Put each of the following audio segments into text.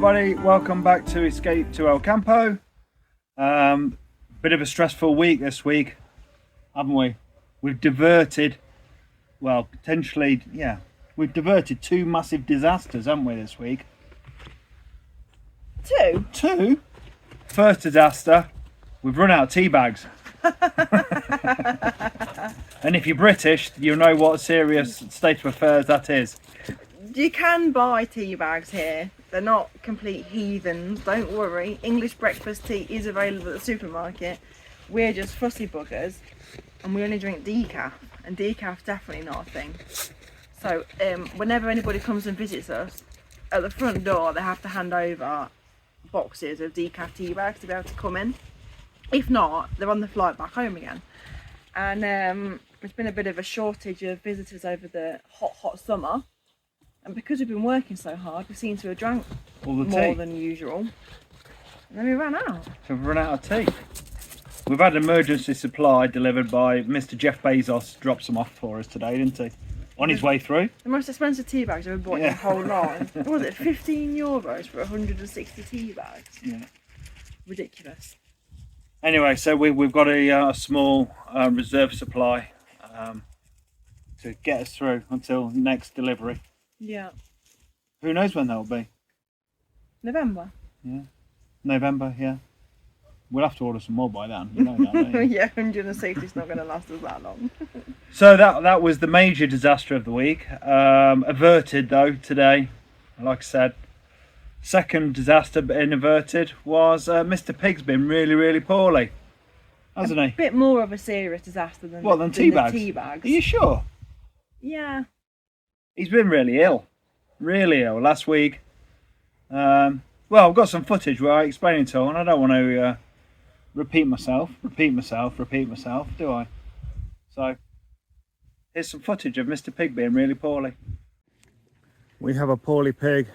everybody, welcome back to Escape to El Campo. Bit of a stressful week this week, haven't we? We've diverted, well, potentially, yeah, we've diverted two massive disasters, haven't we, this week? Two? First disaster, we've run out of tea bags. And if you're British, you'll know what a serious state of affairs that is. You can buy tea bags here. They're not complete heathens, don't worry. English breakfast tea is available at the supermarket. We're just fussy buggers and we only drink decaf, and decaf's definitely not a thing. So whenever anybody comes and visits us, at the front door they have to hand over boxes of decaf tea bags to be able to come in. If not, they're on the flight back home again. And there's been a bit of a shortage of visitors over the hot summer. And because we've been working so hard, we seem to have drank more than usual. And then we ran out. So we've run out of tea. We've had an emergency supply delivered by Mr. Jeff Bezos. Dropped some off for us today, didn't he? On his way through. The most expensive tea bags I've ever bought in the whole life. What was it, €15 for 160 tea bags? Yeah. Ridiculous. Anyway, so we've got a small reserve supply to get us through until next delivery. Yeah. Who knows when that'll be? November. Yeah. November, yeah. We'll have to order some more by then. You know that, don't you? Yeah, 160 is not going to last us that long. So that was the major disaster of the week. Averted though today, like I said. Second disaster in averted was Mr. Pig's been really poorly, hasn't he? A bit more of a serious disaster than tea bags? Tea bags. Are you sure? Yeah. He's been really ill last week. Well, I've got some footage where I explain it all, and I don't want to repeat myself, do I? So here's some footage of Mr. Pig being really poorly. We have a poorly pig.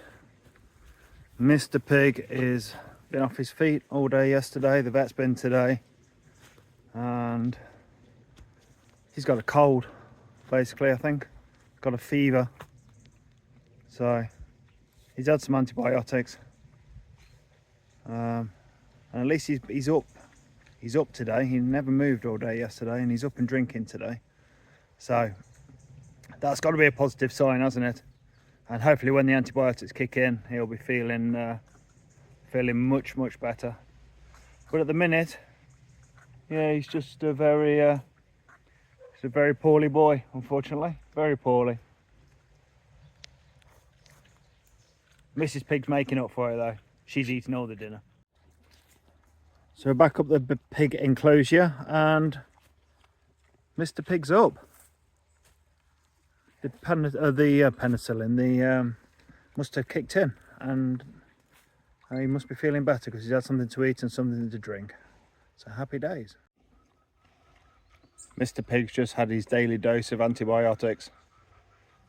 Mr. Pig is been off his feet all day yesterday. The vet's been today, and he's got a cold, basically. I think got a fever, so he's had some antibiotics, and at least he's up today. He never moved all day yesterday, and he's up and drinking today, so that's got to be a positive sign, hasn't it? And hopefully when the antibiotics kick in, he'll be feeling much better. But at the minute, yeah, he's just a very poorly boy, unfortunately. Very poorly. Mrs. Pig's making up for it though. She's eating all the dinner. So we're back up the pig enclosure, and Mr. Pig's up. The penicillin, must have kicked in, and he must be feeling better because he's had something to eat and something to drink. So happy days. Mr. Pig's just had his daily dose of antibiotics.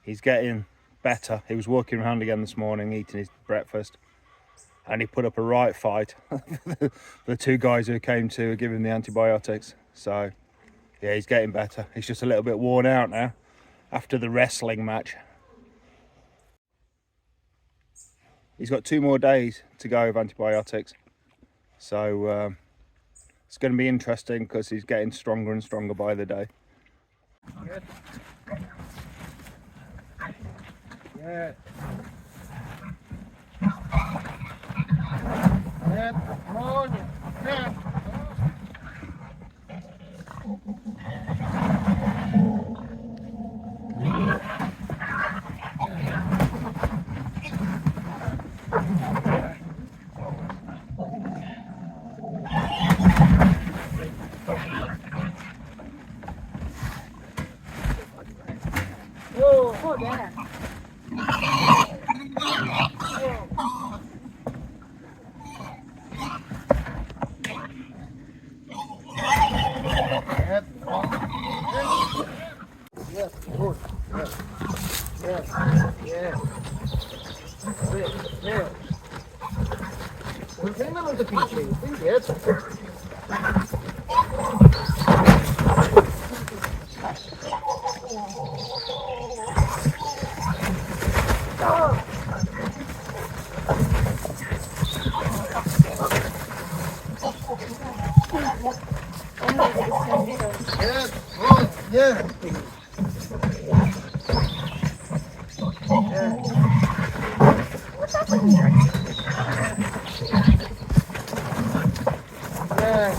He's getting better. He was walking around again this morning eating his breakfast, and he put up a right fight. The two guys who came to give him the antibiotics. So yeah, he's getting better. He's just a little bit worn out now after the wrestling match. He's got 2 more days to go of antibiotics, so it's going to be interesting because he's getting stronger and stronger by the day. Good. Good. Good. Come on. Good. Oh, yeah. Yes, good. Yes. Yes. Yes. Good. Good. Tengan los de pinche. Yes. Yes, piggy. Yes. What's happening, Jack? Yes.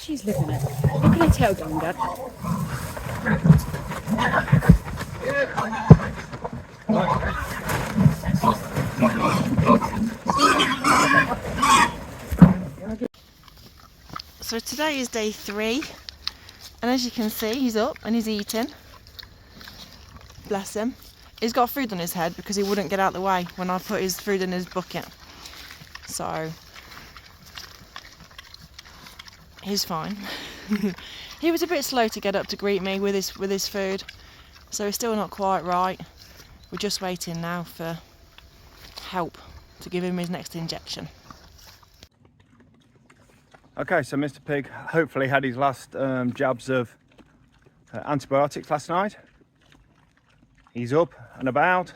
She's living it. Look at her tail going, Dad. So today is day 3, and as you can see, he's up and he's eating. Bless him. He's got food on his head because he wouldn't get out the way when I put his food in his bucket. So he's fine. He was a bit slow to get up to greet me with his food, so he's still not quite right. We're just waiting now for help to give him his next injection. Okay, so Mr. Pig hopefully had his last jabs of antibiotics last night. He's up and about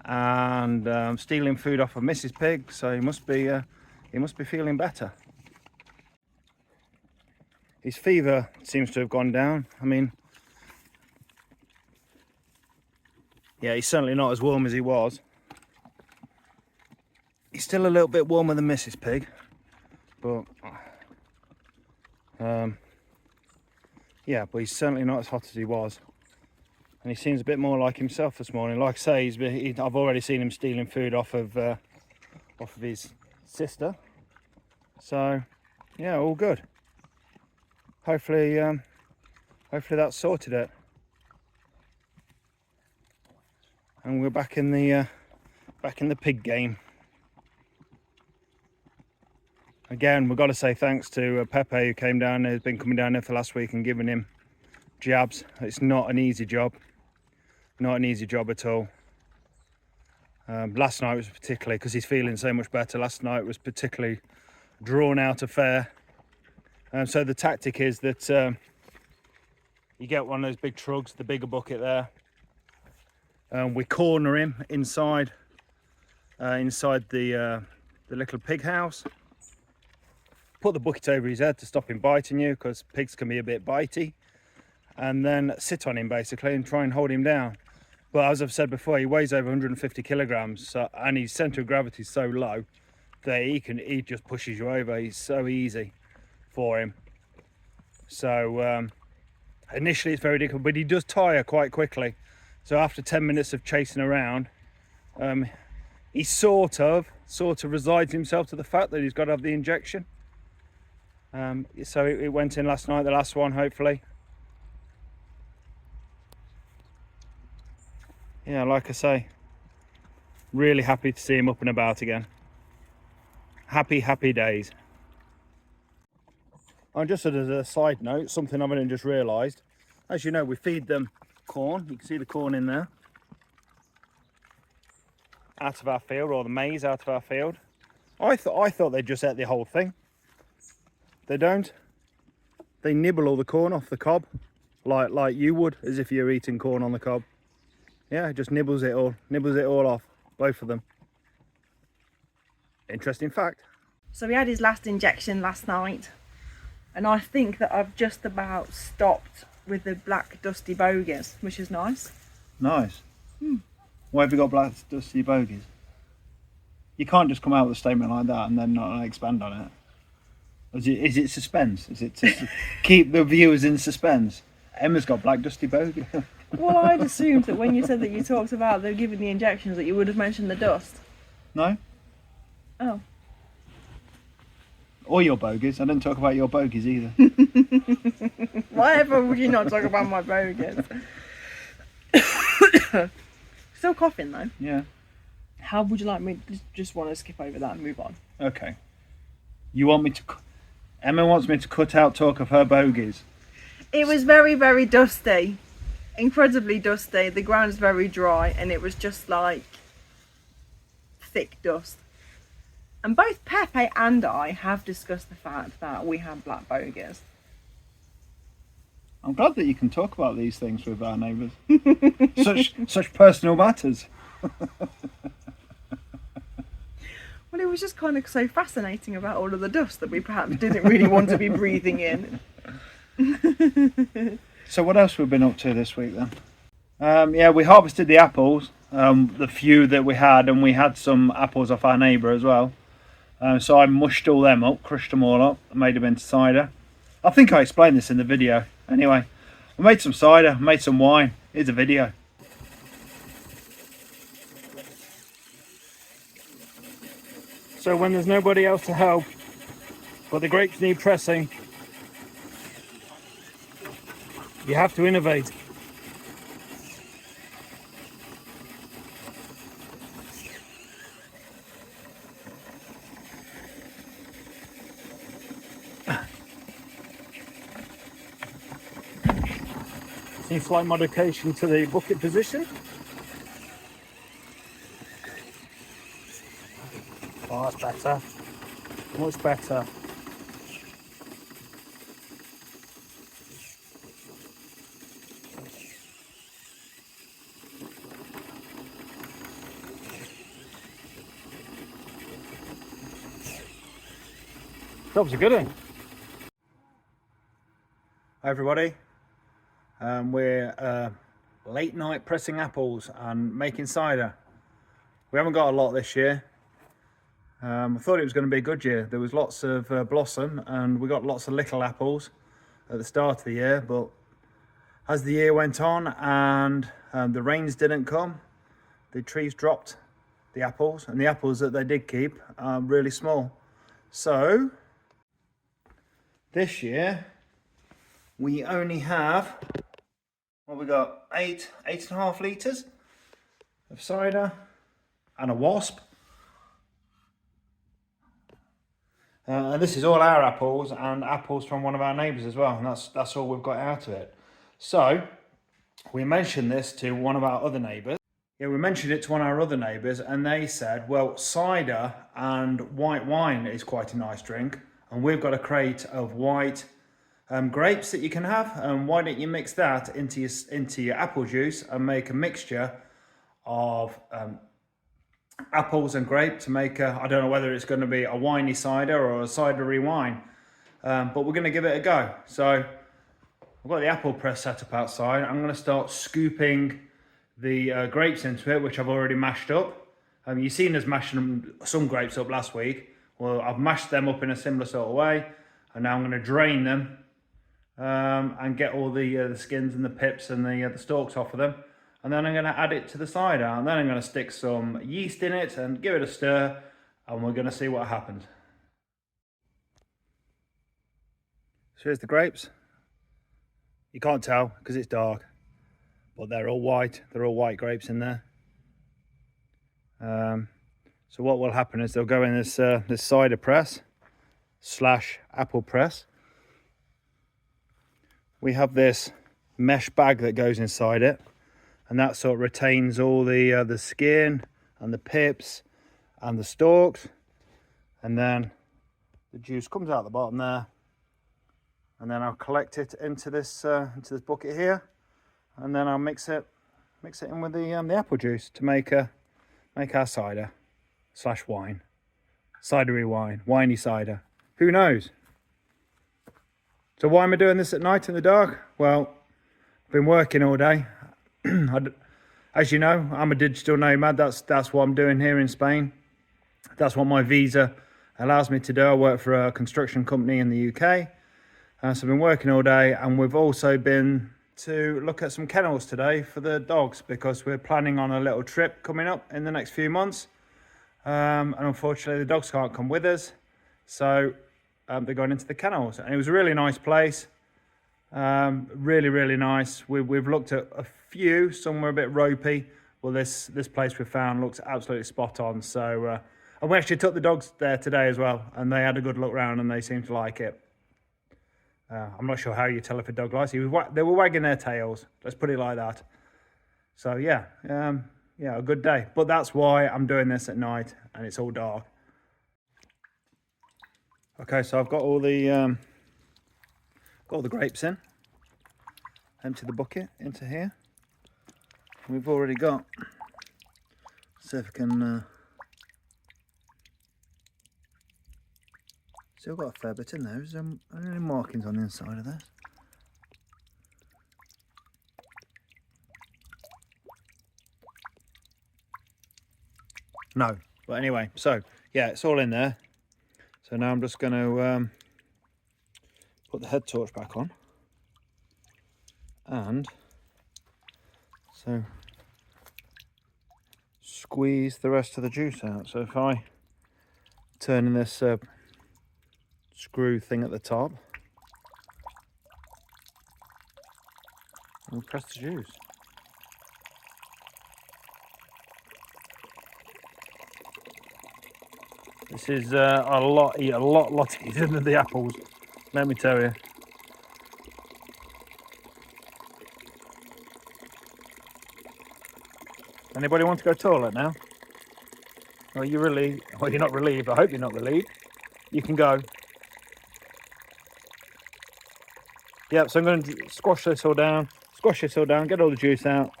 and stealing food off of Mrs. Pig, so he must be feeling better. His fever seems to have gone down. I mean, yeah, he's certainly not as warm as he was. He's still a little bit warmer than Mrs. Pig, but yeah, but he's certainly not as hot as he was. And he seems a bit more like himself this morning. Like I say, I've already seen him stealing food off of his sister. So yeah, all good. Hopefully that's sorted it, and we're back in the pig game. Again, we've got to say thanks to Pepe, who came down there, has been coming down there for last week and giving him jabs. It's not an easy job, not an easy job at all. Last night was particularly, because he's feeling so much better, last night was particularly drawn out affair. So the tactic is that you get one of those big trugs, the bigger bucket there, we corner him inside the little pig house, put the bucket over his head to stop him biting you, because pigs can be a bit bitey, and then sit on him basically and try and hold him down. But as I've said before, he weighs over 150 kilograms, and his centre of gravity is so low that he just pushes you over. He's so easy for him. So initially it's very difficult, but he does tire quite quickly. So after 10 minutes of chasing around, he sort of resigns himself to the fact that he's got to have the injection. So it went in last night, the last one, hopefully. Yeah, like I say, really happy to see him up and about again. Happy days. And just as a side note, something I've only just realised, as you know, we feed them corn. You can see the corn in there, out of our field, or the maize out of our field. I thought they just ate the whole thing. They don't. They nibble all the corn off the cob, like you would, as if you're eating corn on the cob. Yeah, just nibbles it all off, both of them. Interesting fact. So he had his last injection last night, and I think that I've just about stopped with the black dusty bogies, which is nice. Nice. Why have you got black dusty bogies? You can't just come out with a statement like that and then not expand on it. Is it suspense? Is it to keep the viewers in suspense? Emma's got black dusty bogies. Well, I'd assumed that when you said that you talked about them giving the injections that you would have mentioned the dust. No? Oh. Or your bogies. I didn't talk about your bogies either. Whatever would you not talk about my bogies? Still coughing though. Yeah. How would you like me to just want to skip over that and move on? Okay. You want me to... Emma wants me to cut out talk of her bogies. It was very, very dusty. Incredibly dusty. The ground's very dry, and it was just like thick dust. And both Pepe and I have discussed the fact that we have black bogies. I'm glad that you can talk about these things with our neighbours. such personal matters. Well, Well, it was just kind of so fascinating about all of the dust that we perhaps didn't really want to be breathing in. So what else we've been up to this week then? Yeah, we harvested the apples, the few that we had, and we had some apples off our neighbour as well. So I mushed all them up, crushed them all up, and made them into cider. I think I explained this in the video. Anyway, I made some cider, made some wine. Here's a video. So when there's nobody else to help, but the grapes need pressing, you have to innovate. Some slight modification to the bucket position. Oh, that's better. Much better. Job's a good one. Hi everybody. We're late night pressing apples and making cider. We haven't got a lot this year. I thought it was going to be a good year. There was lots of blossom and we got lots of little apples at the start of the year, but as the year went on and the rains didn't come, the trees dropped the apples, and the apples that they did keep are really small. So this year we only have, what we got, 8.5 litres of cider and a wasp. And this is all our apples and apples from one of our neighbours as well, and that's all we've got out of it. So we mentioned this to one of our other neighbours. Yeah, we mentioned it to one of our other neighbours, and they said, well, cider and white wine is quite a nice drink, and we've got a crate of white grapes that you can have, and why don't you mix that into your apple juice and make a mixture of apples and grape to make a, I don't know whether it's going to be a winey cider or a cidery wine, but we're going to give it a go. So I've got the apple press set up outside. I'm going to start scooping the grapes into it, which I've already mashed up. You've seen us mashing some grapes up last week. Well, I've mashed them up in a similar sort of way, and now I'm going to drain them and get all the skins and the pips and the stalks off of them. And then I'm going to add it to the cider, and then I'm going to stick some yeast in it and give it a stir, and we're going to see what happens. So here's the grapes. You can't tell because it's dark, but they're all white. They're all white grapes in there. So what will happen is they'll go in this this cider press / apple press. We have this mesh bag that goes inside it, and that sort of retains all the skin and the pips and the stalks, and then the juice comes out the bottom there, and then I'll collect it into this bucket here, and then I'll mix it in with the apple juice to make our cider / wine, cidery wine, winey cider. Who knows? So why am I doing this at night in the dark? Well, I've been working all day. As you know, I'm a digital nomad. That's what I'm doing here in Spain. That's what my visa allows me to do. I work for a construction company in the UK. So I've been working all day, and we've also been to look at some kennels today for the dogs, because we're planning on a little trip coming up in the next few months. And unfortunately the dogs can't come with us. So they're going into the kennels, and it was a really nice place. Really nice. We've looked at a few. Some were a bit ropey. Well, this place we found looks absolutely spot on. So and we actually took the dogs there today as well, and they had a good look round and they seemed to like it. I'm not sure how you tell if a dog likes it. They were wagging their tails, let's put it like that. So yeah, a good day. But that's why I'm doing this at night and it's all dark. Okay, so I've got all the grapes in. Empty the bucket into here. We've already got, see if I can Still got a fair bit in there. Is there any markings on the inside of this? No, but anyway, so yeah, it's all in there. So now I'm just going to put the head torch back on, and so squeeze the rest of the juice out. So if I turn in this screw thing at the top and press the juice. This is a lot easier than the apples, let me tell you. Anybody want to go toilet now? Well, you're relieved. Well, you're not relieved. I hope you're not relieved. You can go. Yep, so I'm going to squash this all down, get all the juice out.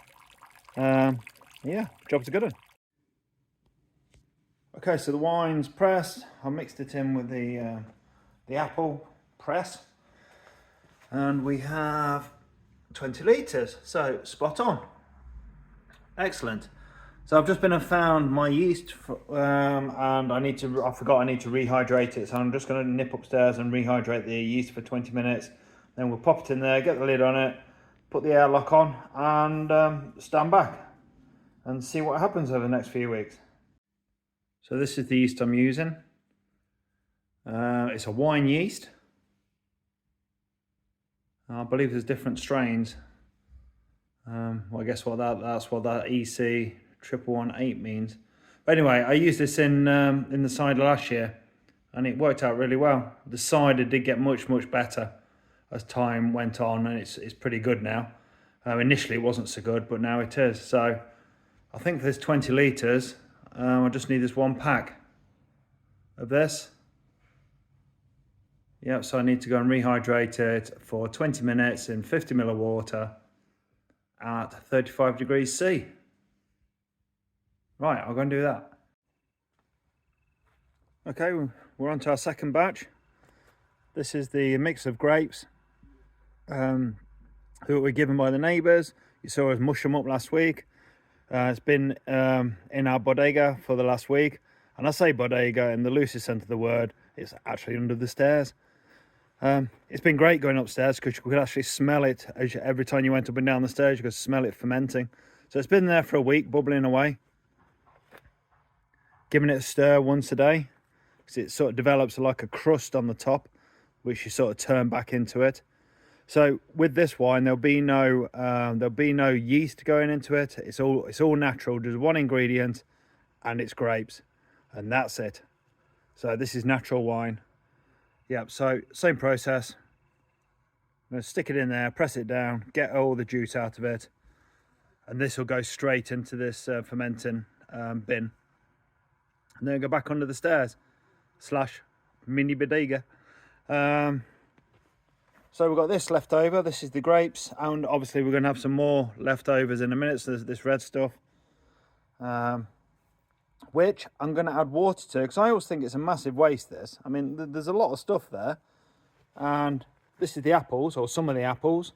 Yeah, job's a good one. Okay, so the wine's pressed. I mixed it in with the apple press, and we have 20 litres. So spot on. Excellent. So I've just been and found my yeast, and I forgot I need to rehydrate it. So I'm just going to nip upstairs and rehydrate the yeast for 20 minutes. Then we'll pop it in there, get the lid on it, put the airlock on, and stand back and see what happens over the next few weeks. So this is the yeast I'm using. It's a wine yeast. I believe there's different strains. Well, I guess that's what that EC 1118 means. But anyway, I used this in the cider last year, and it worked out really well. The cider did get much better as time went on, and it's pretty good now. Initially it wasn't so good, but now it is. So I think for this 20 litres, I just need this one pack of this. Yep, so I need to go and rehydrate it for 20 minutes in 50 ml of water at 35 degrees C. Right, I'll go and do that. Okay, we're on to our second batch. This is the mix of grapes who were given by the neighbours. You saw us mush them up last week. It's been in our bodega for the last week. And I say bodega in the loosest sense of the word. It's actually under the stairs. It's been great going upstairs because you could actually smell it every time you went up and down the stairs. You could smell it fermenting. So it's been there for a week, bubbling away. Giving it a stir once a day, because it sort of develops like a crust on the top, which you sort of turn back into it. So with this wine, there'll be no yeast going into it. It's all natural. There's one ingredient, and it's grapes, and that's it. So this is natural wine. Yep. So same process. I'm going to stick it in there, press it down, get all the juice out of it, and this will go straight into this fermenting bin, and then go back under the stairs / mini bodega. So we've got this left over. This is the grapes, and obviously we're going to have some more leftovers in a minute. So there's this red stuff, which I'm going to add water to, because I always think it's a massive waste, this. I mean, there's a lot of stuff there, and this is the apples, or some of the apples,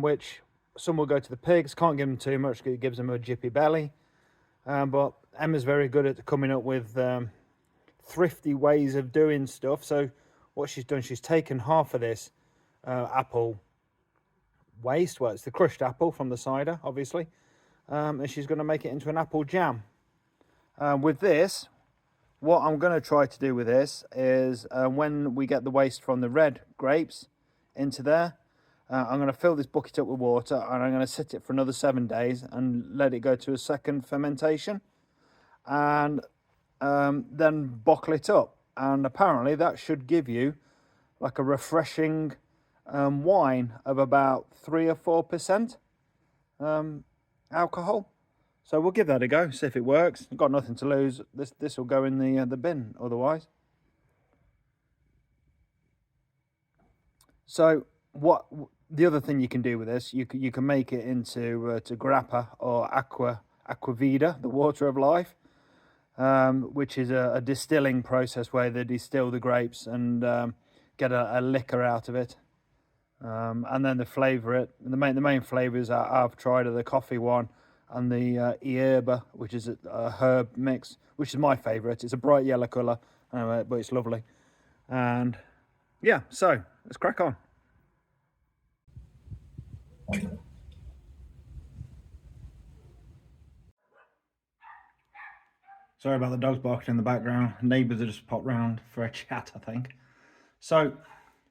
which some will go to the pigs. Can't give them too much because it gives them a jippy belly, but Emma's very good at coming up with thrifty ways of doing stuff. So what she's done, she's taken half of this apple waste, well, it's the crushed apple from the cider, obviously, and she's going to make it into an apple jam. With this, what I'm going to try to do with this is when we get the waste from the red grapes into there, I'm going to fill this bucket up with water, and I'm going to sit it for another 7 days and let it go to a second fermentation, and then bottle it up. And apparently that should give you like a refreshing wine of about 3 or 4% alcohol. So we'll give that a go, see if it works. I've got nothing to lose. This will go in the bin otherwise. So what the other thing you can do with this, you can make it into to grappa or aqua vida, the water of life. which is a distilling process where they distill the grapes and get a liquor out of it. And then they flavour it. The main flavours I've tried are the coffee one and the yerba, which is a herb mix, which is my favourite. It's a bright yellow colour, but it's lovely. And yeah, so let's crack on. Sorry about the dogs barking in the background. Neighbours have just popped round for a chat, I think. So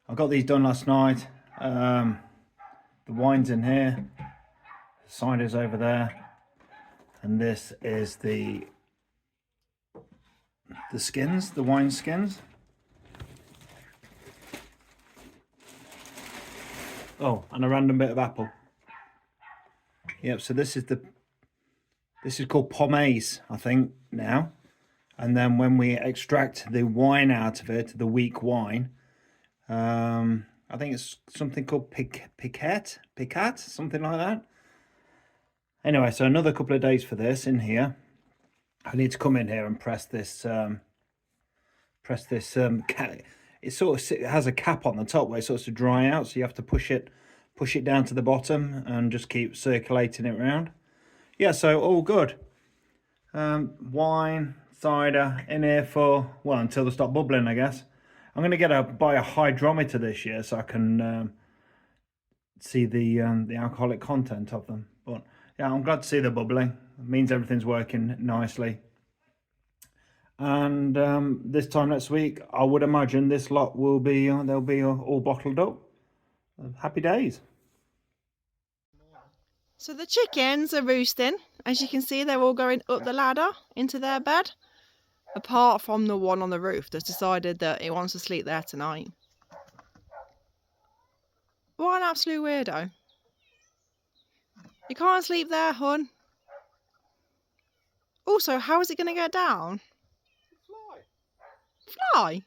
I got these done last night. The wine's in here, the cider's over there, and this is the skins, the wine skins. Oh, and a random bit of apple. Yep, so this is called pomace, I think, now. And then when we extract the wine out of it, the weak wine, I think it's something called piquette, something like that. Anyway, so another couple of days for this in here. I need to come in here and press this. It sort of has a cap on the top where it starts to dry out, so you have to push it down to the bottom and just keep circulating it around. Yeah, so all good. Wine, cider in here for, well, until they stop bubbling, I guess. I'm going to buy a hydrometer this year so I can see the alcoholic content of them. But yeah, I'm glad to see the bubbling. It means everything's working nicely. And this time next week, I would imagine this lot will be they'll be all bottled up. Happy days. So the chickens are roosting. As you can see, they're all going up the ladder into their bed. Apart from the one on the roof that's decided that it wants to sleep there tonight. What an absolute weirdo. You can't sleep there, hon. Also, how is it going to get down? Fly.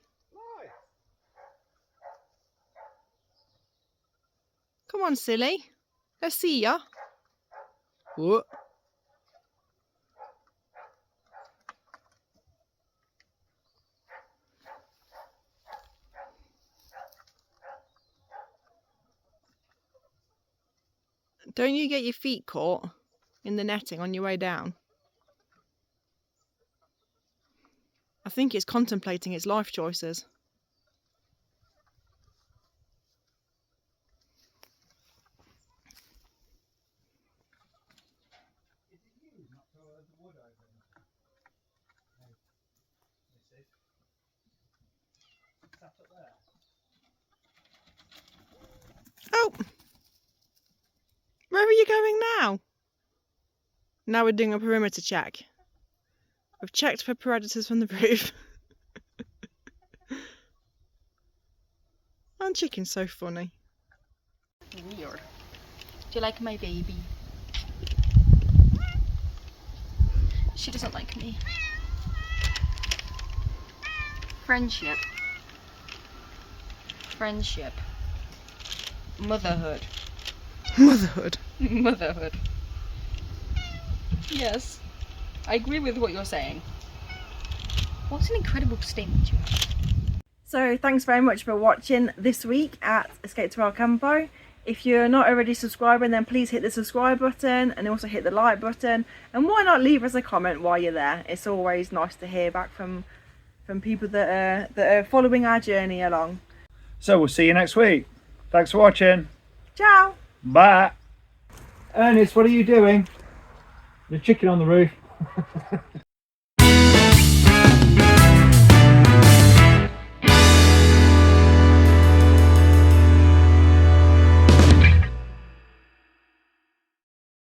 Come on, silly. Let's see ya. What? Don't you get your feet caught in the netting on your way down? I think it's contemplating its life choices. Oh! Where are you going now? Now we're doing a perimeter check. We've checked for predators from the roof. Aren't chickens so funny? Weird. Do you like my baby? She doesn't like me. Friendship. Friendship. Motherhood. Motherhood. Motherhood. Yes. I agree with what you're saying. What an incredible statement you have. So thanks very much for watching this week at Escape to El Campo. If you're not already subscribing, then please hit the subscribe button and also hit the like button. And why not leave us a comment while you're there? It's always nice to hear back from people that are following our journey along. So we'll see you next week. Thanks for watching. Ciao. Bye. Ernest, what are you doing? The chicken on the roof.